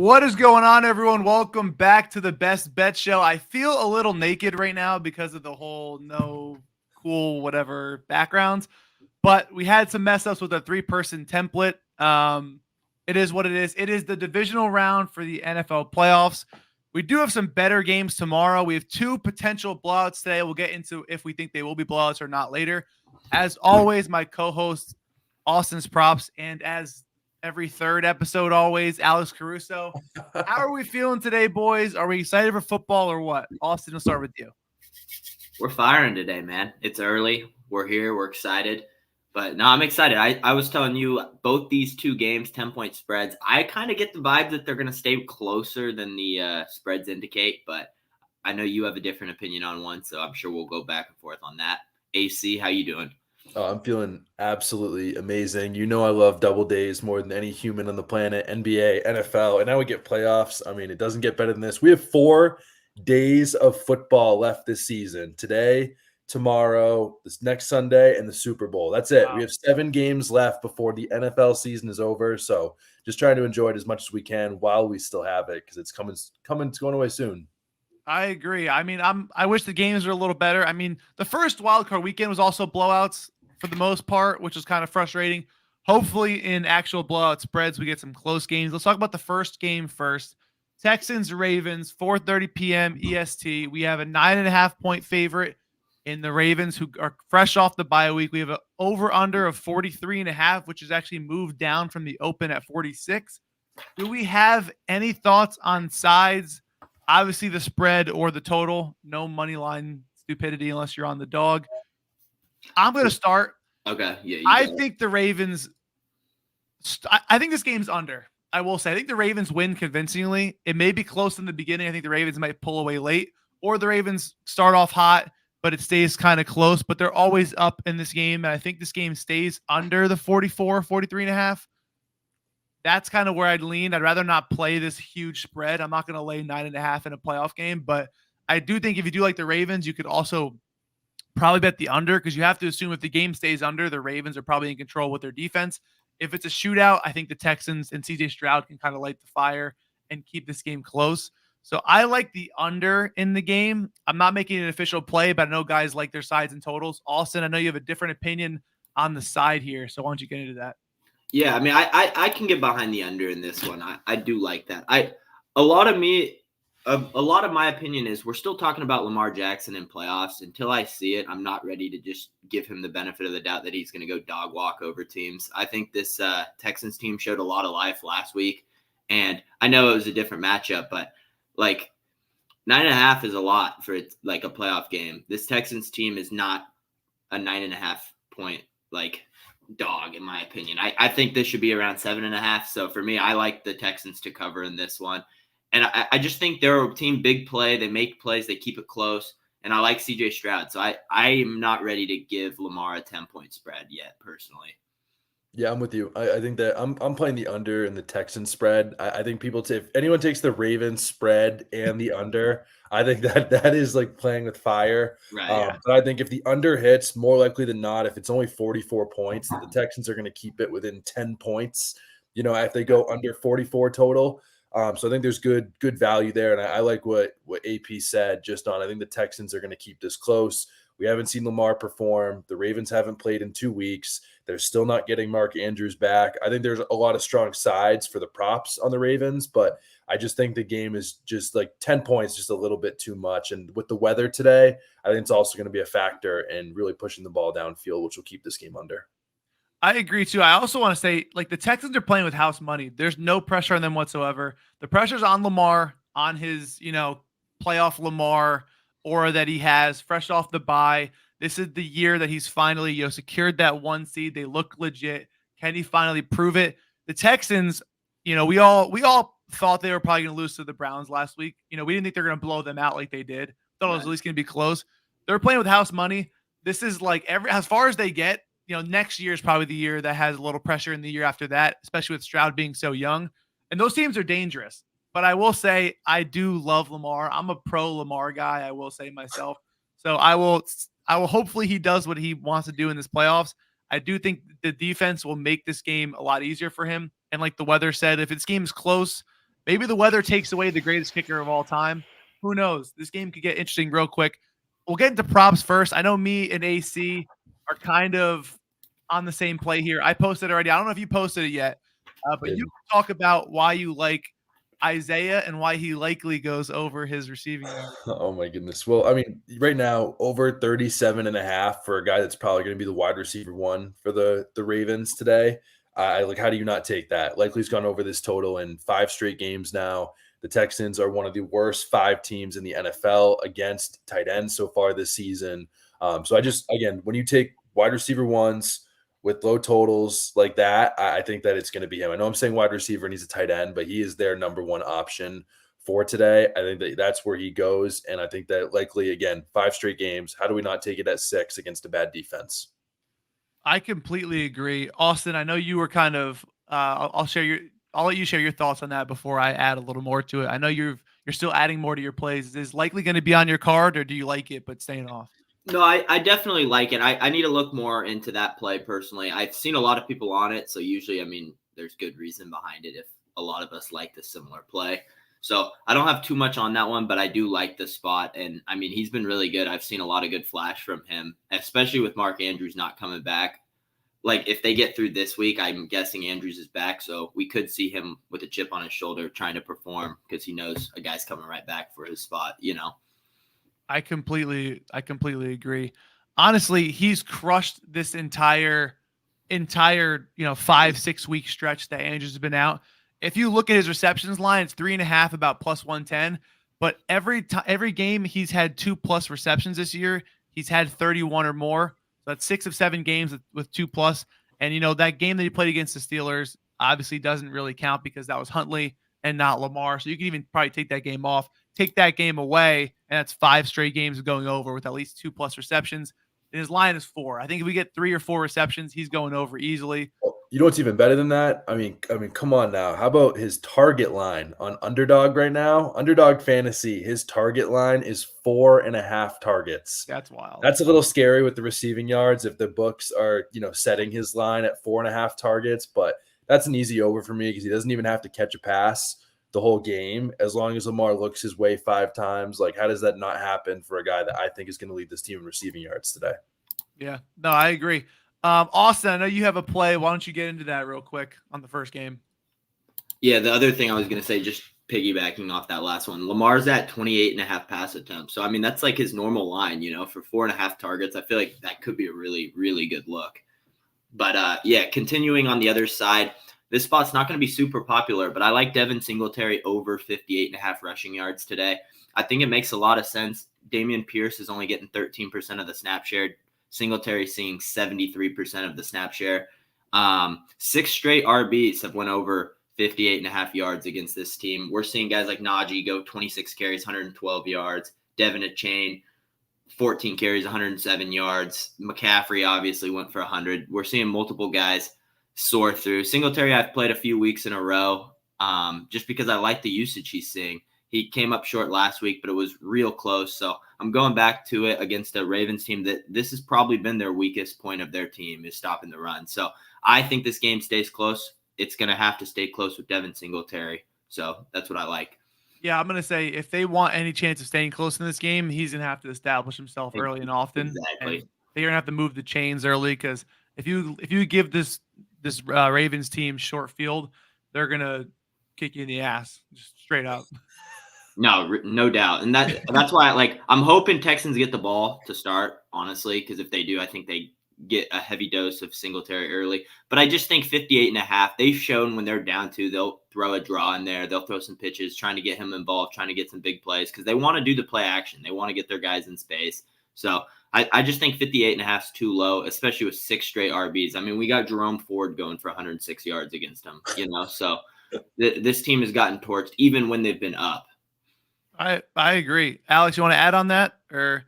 What is going on, everyone? Welcome back to the Best Bet Show. I feel a little naked right now because of the whole no cool whatever backgrounds, but we had some mess ups with a 3-person template. It is what it is. It is the divisional round for the NFL playoffs. We do have some better games tomorrow. We have 2 potential blowouts today. We'll get into if we think they will be blowouts or not later. As always, my co-host, Austin's Props, and as every third episode, always, Alex Caruso. How are we feeling today, boys? Are we excited for football or what? Austin, we'll start with you. We're firing today, man. It's early. We're here. We're excited. But no, I'm excited. I was telling you, both these 2 games, 10-point spreads, I kind of get the vibe that they're going to stay closer than the spreads indicate. But I know you have a different opinion on one, so I'm sure we'll go back and forth on that. AC, how you doing? Oh, I'm feeling absolutely amazing. You know I love double days more than any human on the planet, NBA, NFL, and now we get playoffs. I mean, it doesn't get better than this. We have 4 days of football left this season. Today, tomorrow, this next Sunday, and the Super Bowl. That's it. Wow. We have 7 games left before the NFL season is over, so just trying to enjoy it as much as we can while we still have it because it's going away soon. I agree. I mean, I wish the games were a little better. I mean, the first wildcard weekend was also blowouts for the most part, which was kind of frustrating. Hopefully in actual blowout spreads, we get some close games. Let's talk about the first game first. Texans Ravens, 4:30 p.m. EST. We have a 9.5-point favorite in the Ravens, who are fresh off the bye week. We have an over-under of 43.5, which is actually moved down from the open at 46. Do we have any thoughts on sides? Obviously, the spread or the total. No money line stupidity unless you're on the dog. I'm going to start. Okay. Yeah. I think the Ravens I think this game's under. I will say I think the Ravens win convincingly. It may be close in the beginning. I think the Ravens might pull away late, or the Ravens start off hot, but it stays kind of close. But they're always up in this game, and I think this game stays under the 43.5. That's kind of where I'd lean. I'd rather not play this huge spread. I'm not going to lay 9.5 in a playoff game, but I do think if you do like the Ravens, you could also probably bet the under, because you have to assume if the game stays under, the Ravens are probably in control with their defense. If it's a shootout, I think the Texans and CJ Stroud can kind of light the fire and keep this game close. So I like the under in the game. I'm not making an official play, but I know guys like their sides and totals. Austin, I know you have a different opinion on the side here, so why don't you get into that? Yeah, I mean, I can get behind the under in this one. I do like that. A lot of my opinion is we're still talking about Lamar Jackson in playoffs. Until I see it, I'm not ready to just give him the benefit of the doubt that he's going to go dog walk over teams. I think this Texans team showed a lot of life last week, and I know it was a different matchup, but like 9.5 is a lot for it, like a playoff game. This Texans team is not a 9.5 point dog, in my opinion. I think this should be around 7.5. So for me, I like the Texans to cover in this one. And I just think they're a team big play. They make plays. They keep it close. And I like CJ Stroud. So I am not ready to give Lamar a 10-point spread yet, personally. Yeah, I'm with you. I think that I'm playing the under in the Texans spread. I think if anyone takes the Ravens spread and the under, I think that is like playing with fire. Right. Yeah. But I think if the under hits, more likely than not, if it's only 44 points, the Texans are going to keep it within 10 points. You know, if they go under 44 total. So I think there's good value there. And I like what AP said just on, I think the Texans are going to keep this close. We haven't seen Lamar perform. The Ravens haven't played in 2 weeks. They're still not getting Mark Andrews back. I think there's a lot of strong sides for the props on the Ravens, but I just think the game is just like 10 points, just a little bit too much. And with the weather today, I think it's also going to be a factor in really pushing the ball downfield, which will keep this game under. I agree too. I also want to say, like, the Texans are playing with house money. There's no pressure on them whatsoever. The pressure's on Lamar, on his, playoff Lamar aura that he has fresh off the bye. This is the year that he's finally, secured that 1 seed. They look legit. Can he finally prove it? The Texans, we all thought they were probably going to lose to the Browns last week. We didn't think they were going to blow them out like they did. Thought it was at least going to be close. They're playing with house money. This is like as far as they get. Next year is probably the year that has a little pressure in the year after that, especially with Stroud being so young. And those teams are dangerous. But I will say I do love Lamar. I'm a pro Lamar guy, I will say myself. So I will hopefully he does what he wants to do in this playoffs. I do think the defense will make this game a lot easier for him. And like the weather said, if this game is close, Maybe the weather takes away the greatest kicker of all time. Who knows? This game could get interesting real quick. We'll get into props first. I know me and AC are kind of on the same play here. I posted already. I don't know if you posted it yet, but you talk about why you like Isaiah and why he likely goes over his receiving yard. Oh my goodness. Well, I mean, right now, over 37.5 for a guy that's probably going to be the wide receiver one for the Ravens today. Like, how do you not take that? Likely's gone over this total in 5 straight games now. The Texans are one of the worst 5 teams in the NFL against tight ends so far this season. So again, when you take wide receiver ones with low totals like that, I think that it's going to be him. I know I'm saying wide receiver and he's a tight end, but he is their number one option for today. I think that's where he goes. And I think that likely, again, 5 straight games. How do we not take it at 6 against a bad defense? I completely agree. Austin, I know you were kind of I'll let you share your thoughts on that before I add a little more to it. I know you're still adding more to your plays. Is likely going to be on your card, or do you like it but staying off? No, I definitely like it. I need to look more into that play personally. I've seen a lot of people on it, so usually, I mean, there's good reason behind it if a lot of us like the similar play. So I don't have too much on that one, but I do like the spot. And I mean, he's been really good. I've seen a lot of good flash from him, especially with Mark Andrews not coming back. Like, if they get through this week, I'm guessing Andrews is back. So we could see him with a chip on his shoulder trying to perform because he knows a guy's coming right back for his spot, you know? I completely agree. Honestly, he's crushed this entire 5-6 week stretch that Andrews has been out. If you look at his receptions line, it's 3.5, about plus 110. But every game he's had 2+ receptions this year, he's had 31 or more. So that's 6 of 7 games with 2+. And that game that he played against the Steelers obviously doesn't really count because that was Huntley and not Lamar. So you can even probably take that game off, take that game away, and that's 5 straight games going over with at least 2+ receptions. And his line is 4. I think if we get 3 or 4 receptions, he's going over easily. You know what's even better than that? I mean, come on now. How about his target line on Underdog right now? Underdog Fantasy, his target line is 4.5 targets. That's wild. That's a little scary with the receiving yards if the books are, setting his line at 4.5 targets, but that's an easy over for me because he doesn't even have to catch a pass the whole game as long as Lamar looks his way 5 times. Like, how does that not happen for a guy that I think is going to lead this team in receiving yards today? Yeah, no, I agree. Austin, I know you have a play. Why don't you get into that real quick on the first game? Yeah, the other thing I was going to say, just piggybacking off that last one, Lamar's at 28.5 pass attempts. So, I mean, that's like his normal line, for 4.5 targets. I feel like that could be a really, really good look. But, continuing on the other side, this spot's not going to be super popular, but I like Devin Singletary over 58.5 rushing yards today. I think it makes a lot of sense. Dameon Pierce is only getting 13% of the snap share. Singletary seeing 73% of the snap share. 6 straight RBs have went over 58.5 yards against this team. We're seeing guys like Najee go 26 carries, 112 yards. Devin Achane, 14 carries, 107 yards. McCaffrey obviously went for 100. We're seeing multiple guys soar through. Singletary, I've played a few weeks in a row just because I like the usage he's seeing. He came up short last week, but it was real close. So I'm going back to it against a Ravens team that this has probably been their weakest point of their team is stopping the run. So I think this game stays close. It's going to have to stay close with Devin Singletary. So that's what I like. Yeah, I'm going to say if they want any chance of staying close in this game, he's going to have to establish himself early and often. Exactly. And they're going to have to move the chains early because if you give this Ravens team short field, they're going to kick you in the ass, just straight up. No doubt. And that's why I'm hoping Texans get the ball to start, honestly, because if they do, I think they get a heavy dose of Singletary early. But I just think 58.5, they've shown when they're down 2, they'll throw a draw in there. They'll throw some pitches, trying to get him involved, trying to get some big plays because they want to do the play action. They want to get their guys in space. So I just think 58.5 is too low, especially with 6 straight RBs. I mean, we got Jerome Ford going for 106 yards against them, so this team has gotten torched even when they've been up. I agree. Alex, you want to add on that? Or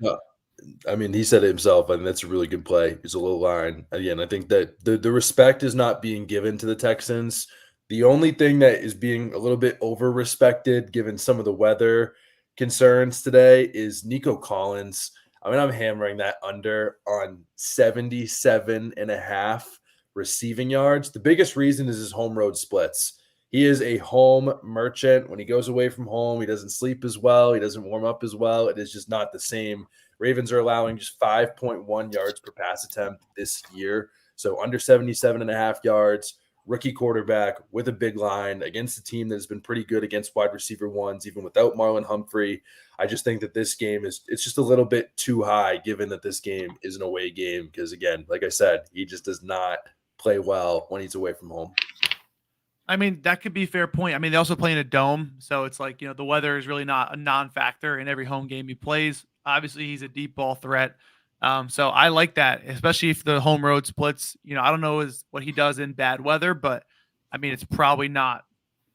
I mean, he said it himself. I mean, that's a really good play. It's a low line. Again, I think that the respect is not being given to the Texans. The only thing that is being a little bit over-respected, given some of the weather concerns today, is Nico Collins. I mean, I'm hammering that under on 77.5 receiving yards. The biggest reason is his home road splits. He is a home merchant. When he goes away from home, he doesn't sleep as well. He doesn't warm up as well. It is just not the same. Ravens are allowing just 5.1 yards per pass attempt this year. So under 77.5 yards, rookie quarterback with a big line against a team that has been pretty good against wide receiver ones, even without Marlon Humphrey. I just think that this game it's just a little bit too high, given that this game is an away game. Because again, like I said, he just does not play well when he's away from home. I mean, that could be a fair point. I mean, they also play in a dome, so it's like, the weather is really not a non-factor in every home game he plays. Obviously, he's a deep ball threat. So I like that, especially if the home road splits. I don't know what he does in bad weather, but I mean, it's probably not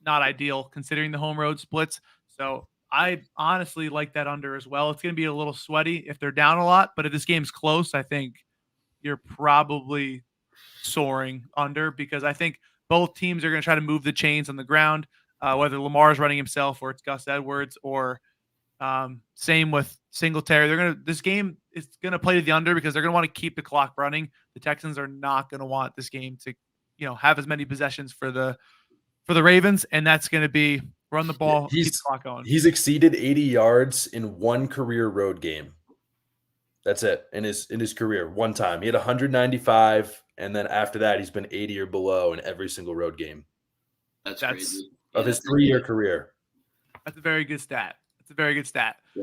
ideal considering the home road splits. So I honestly like that under as well. It's going to be a little sweaty if they're down a lot, but if this game's close, I think you're probably soaring under, because I think both teams are going to try to move the chains on the ground, whether Lamar is running himself or it's Gus Edwards, or same with Singletary. This game is going to play to the under because they're going to want to keep the clock running. The Texans are not going to want this game to, have as many possessions for the Ravens, and that's going to be run the ball, keep the clock going. He's exceeded 80 yards in one career road game. That's it in his career. One time he had 195, and then after that he's been 80 or below in every single road game. That's crazy. Of his 3-year career. That's a very good stat. Yeah,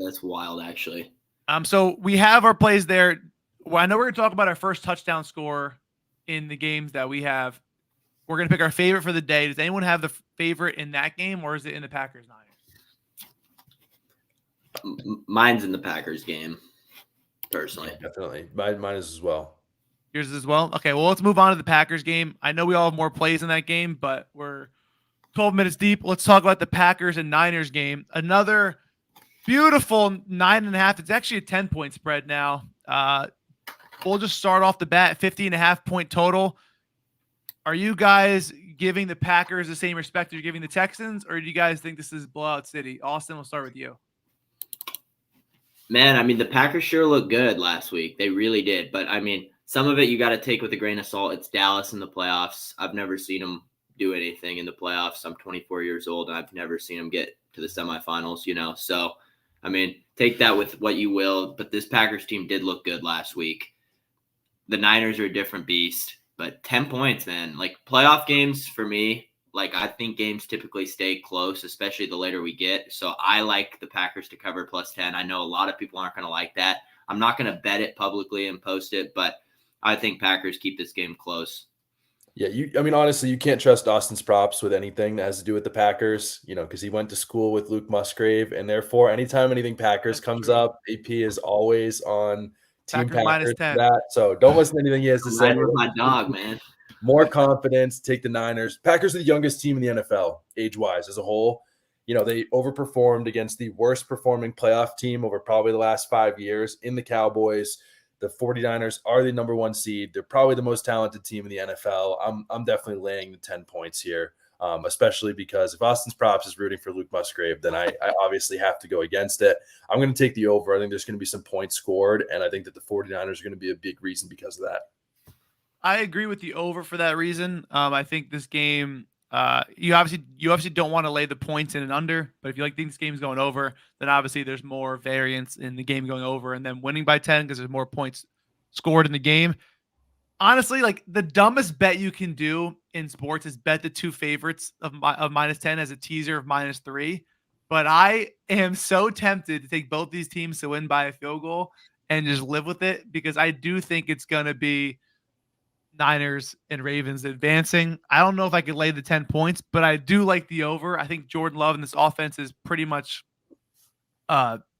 that's wild, actually. So we have our plays there. Well, I know we're going to talk about our first touchdown score in the games that we have. We're going to pick our favorite for the day. Does anyone have the favorite in that game, or is it in the Packers-Niners? Mine's in the Packers game, personally. Definitely. Mine is as well. Yours as well? Okay, well, let's move on to the Packers game. I know we all have more plays in that game, but we're 12 minutes deep. Let's talk about the Packers and Niners game. Another beautiful 9.5. It's actually a 10-point spread now. We'll just start off the bat, 50.5-point total. Are you guys giving the Packers the same respect you're giving the Texans, or do you guys think this is blowout city? Austin, we'll start with you. Man, I mean, the Packers sure looked good last week. They really did. But, I mean, some of it you got to take with a grain of salt. It's Dallas in the playoffs. I've never seen them do anything in the playoffs. I'm 24 years old, and I've never seen them get to the semifinals, So, I mean, take that with what you will. But this Packers team did look good last week. The Niners are a different beast. But 10 points, man. Like, playoff games for me, like, I think games typically stay close, especially the later we get. So I like the Packers to cover plus 10. I know a lot of people aren't going to like that. I'm not going to bet it publicly and post it, but I think Packers keep this game close. Yeah, honestly, you can't trust Austin's props with anything that has to do with the Packers, because he went to school with Luke Musgrave, and therefore anytime anything Packers comes up, AP is always on Team Packers -10. that. So don't listen to anything he has to say. My dog, man. More confidence, take the Niners. Packers are the youngest team in the NFL, age-wise, as a whole. They overperformed against the worst performing playoff team over probably the last 5 years in the Cowboys. The 49ers are the number 1 seed. They're probably the most talented team in the NFL. I'm definitely laying the 10 points here, especially because if Austin's props is rooting for Luke Musgrave, then I obviously have to go against it. I'm going to take the over. I think there's going to be some points scored, and I think that the 49ers are going to be a big reason because of that. I agree with the over for that reason. I think this game, you obviously don't want to lay the points in and under, but if you think this game's going over, then obviously there's more variance in the game going over and then winning by 10 because there's more points scored in the game. Honestly, like, the dumbest bet you can do in sports is bet the two favorites of -10 as a teaser of -3. But I am so tempted to take both these teams to win by a field goal and just live with it, because I do think it's going to be Niners and Ravens advancing. I don't know if I could lay the 10 points, but I do like the over. I think Jordan Love and this offense is pretty much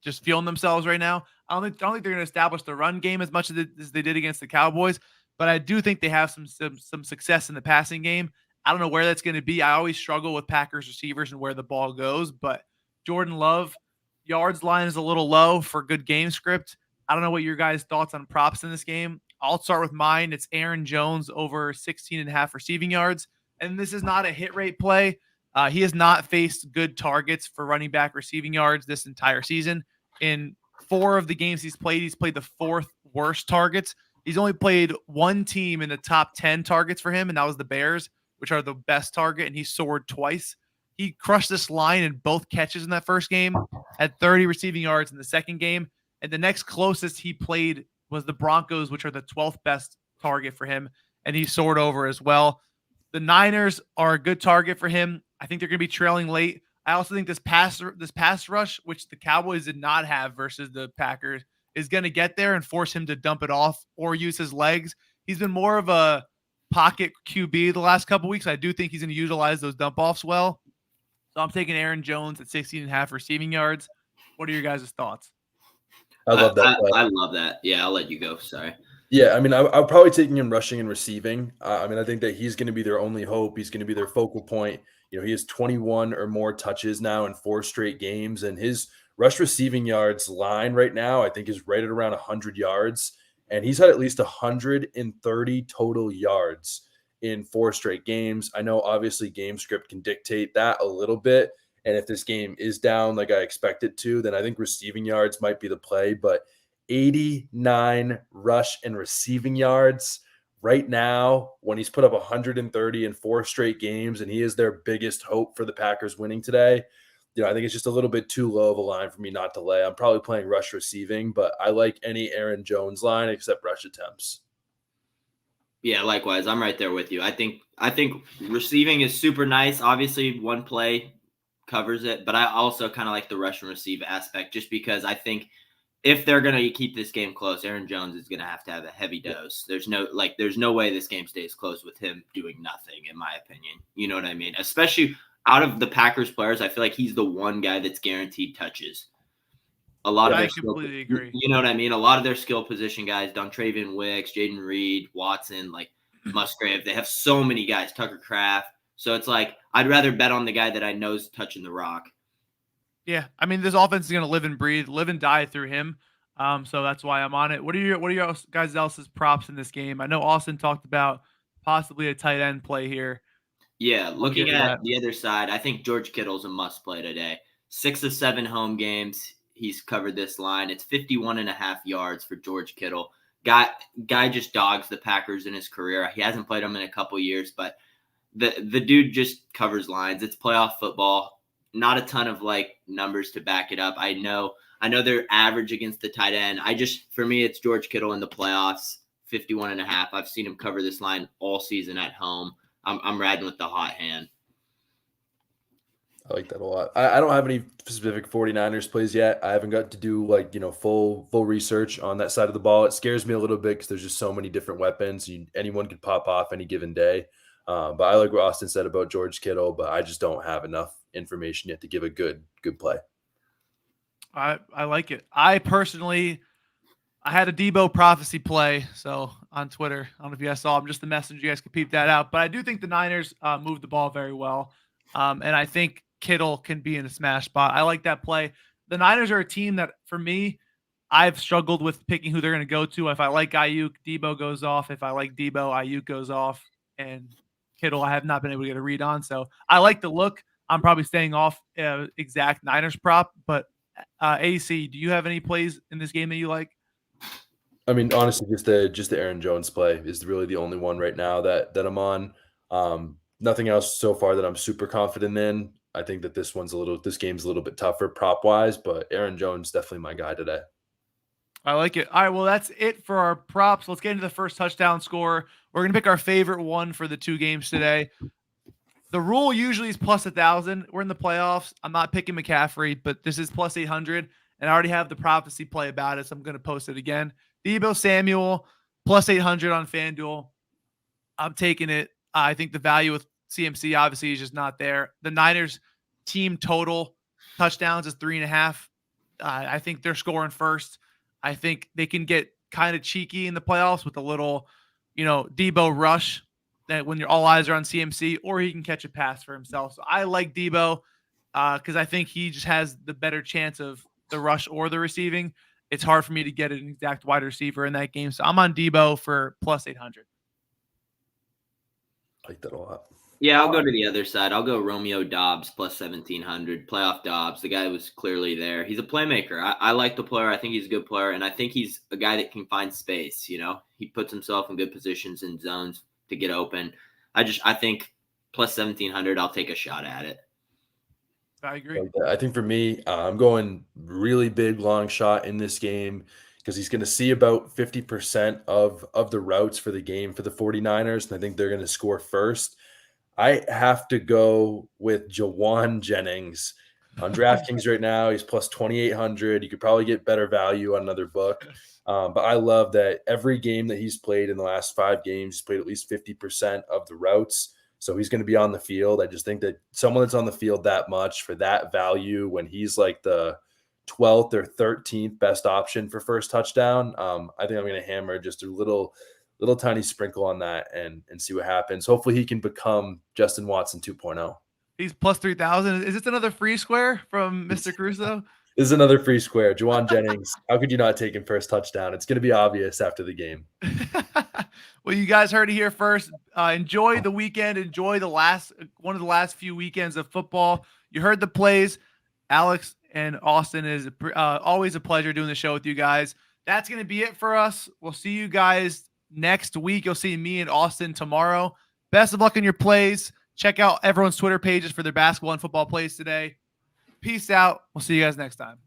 just feeling themselves right now. I don't think they're going to establish the run game as much as they did against the Cowboys, but I do think they have some success in the passing game. I don't know where that's going to be. I always struggle with Packers receivers and where the ball goes, but Jordan Love yards line is a little low for good game script. I don't know what your guys' thoughts on props in this game. I'll start with mine. It's Aaron Jones over 16.5 receiving yards. And this is not a hit rate play. He has not faced good targets for running back receiving yards this entire season. In 4 of the games he's played the 4th worst targets. He's only played one team in the top 10 targets for him, and that was the Bears, which are the best target, and he soared twice. He crushed this line in both catches in that first game, had 30 receiving yards in the second game, and the next closest he played was the Broncos, which are the 12th best target for him, and he soared over as well. The Niners are a good target for him. I think they're going to be trailing late. I also think this pass rush, which the Cowboys did not have versus the Packers, is going to get there and force him to dump it off or use his legs. He's been more of a pocket QB the last couple weeks. I do think he's going to utilize those dump offs well. So I'm taking Aaron Jones at 16.5 receiving yards. What are your guys' thoughts? I love that. I love that. Yeah, I'll let you go. Sorry. Yeah, I mean, I'm probably taking him rushing and receiving. I mean, I think that he's going to be their only hope. He's going to be their focal point. You know, he has 21 or more touches now in 4 straight games, and his rush receiving yards line right now, I think, is right at around 100 yards, and he's had at least 130 total yards in 4 straight games. I know, obviously, game script can dictate that a little bit, and if this game is down like I expect it to, then I think receiving yards might be the play, but 89 rush and receiving yards right now when he's put up 130 in 4 straight games, and he is their biggest hope for the Packers winning today. You know, I think it's just a little bit too low of a line for me not to lay. I'm probably playing rush receiving, but I like any Aaron Jones line except rush attempts. Yeah, likewise. I'm right there with you. I think receiving is super nice. Obviously, one play covers it, but I also kind of like the rush and receive aspect just because I think if they're going to keep this game close, Aaron Jones is going to have a heavy dose. There's no way this game stays close with him doing nothing, in my opinion. You know what I mean? Especially out of the Packers players, I feel like he's the one guy that's guaranteed touches. I completely agree. You know what I mean? A lot of their skill position guys, Dontravian Wicks, Jaden Reed, Watson, like Musgrave, they have so many guys, Tucker Kraft. So it's like I'd rather bet on the guy that I know is touching the rock. Yeah, I mean, this offense is going to live and die through him. So that's why I'm on it. What are your guys' else's props in this game? I know Austin talked about possibly a tight end play here. Yeah, looking at the other side, I think George Kittle's a must play today. 6 of 7 home games, he's covered this line. It's 51.5 yards for George Kittle. Guy just dogs the Packers in his career. He hasn't played them in a couple years, but the dude just covers lines. It's playoff football. Not a ton of like numbers to back it up. I know they're average against the tight end. For me, it's George Kittle in the playoffs, 51.5. I've seen him cover this line all season at home. I'm riding with the hot hand. I like that a lot. I don't have any specific 49ers plays yet. I haven't got to do full research on that side of the ball. It scares me a little bit because there's just so many different weapons. Anyone could pop off any given day. But I like what Austin said about George Kittle, but I just don't have enough information yet to give a good play. I like it. I had a Debo prophecy play, so on Twitter. I don't know if you guys saw. I'm just the messenger. You guys can peep that out. But I do think the Niners move the ball very well, and I think Kittle can be in a smash spot. I like that play. The Niners are a team that, for me, I've struggled with picking who they're going to go to. If I like Ayuk, Debo goes off. If I like Debo, Ayuk goes off. And Kittle, I have not been able to get a read on. So I like the look. I'm probably staying off exact Niners prop. But AC, do you have any plays in this game that you like? I mean, honestly, just the Aaron Jones play is really the only one right now that I'm on. Nothing else so far that I'm super confident in. I think that this game's a little bit tougher prop wise, but Aaron Jones definitely my guy today. I like it. All right, well, that's it for our props. Let's get into the first touchdown score. We're going to pick our favorite one for the 2 games today. The rule usually is plus 1,000. We're in the playoffs. I'm not picking McCaffrey, but this is plus 800, and I already have the prophecy play about it, so I'm going to post it again. Deebo Samuel, plus 800 on FanDuel. I'm taking it. I think the value with CMC obviously is just not there. The Niners team total touchdowns is 3.5. I think they're scoring first. I think they can get kind of cheeky in the playoffs with a little, Debo rush that when all eyes are on CMC, or he can catch a pass for himself. So I like Debo because I think he just has the better chance of the rush or the receiving. It's hard for me to get an exact wide receiver in that game. So I'm on Debo for plus 800. I like that a lot. Yeah, I'll go to the other side. I'll go Romeo Doubs plus 1,700. Playoff Doubs. The guy was clearly there. He's a playmaker. I like the player. I think he's a good player, and I think he's a guy that can find space. He puts himself in good positions in zones to get open. I think plus 1,700, I'll take a shot at it. I agree. I think for me, I'm going really big long shot in this game because he's going to see about 50% of the routes for the game for the 49ers, and I think they're going to score first. I have to go with Jawan Jennings on DraftKings right now. He's plus 2,800. You could probably get better value on another book. But I love that every game that he's played in the last 5 games, he's played at least 50% of the routes. So he's going to be on the field. I just think that someone that's on the field that much for that value when he's like the 12th or 13th best option for first touchdown, I think I'm going to hammer just a little tiny sprinkle on that and see what happens. Hopefully he can become Justin Watson 2.0. He's plus 3,000. Is this another free square from Mr. Crusoe? This is another free square. Jawan Jennings, how could you not take him first touchdown? It's going to be obvious after the game. Well, you guys heard it here first. Enjoy the weekend. Enjoy one of the last few weekends of football. You heard the plays. Alex and Austin, is always a pleasure doing the show with you guys. That's going to be it for us. We'll see you guys next week. You'll see me and Austin tomorrow. Best of luck in your plays. Check out everyone's Twitter pages for their basketball and football plays today. Peace out. We'll see you guys next time.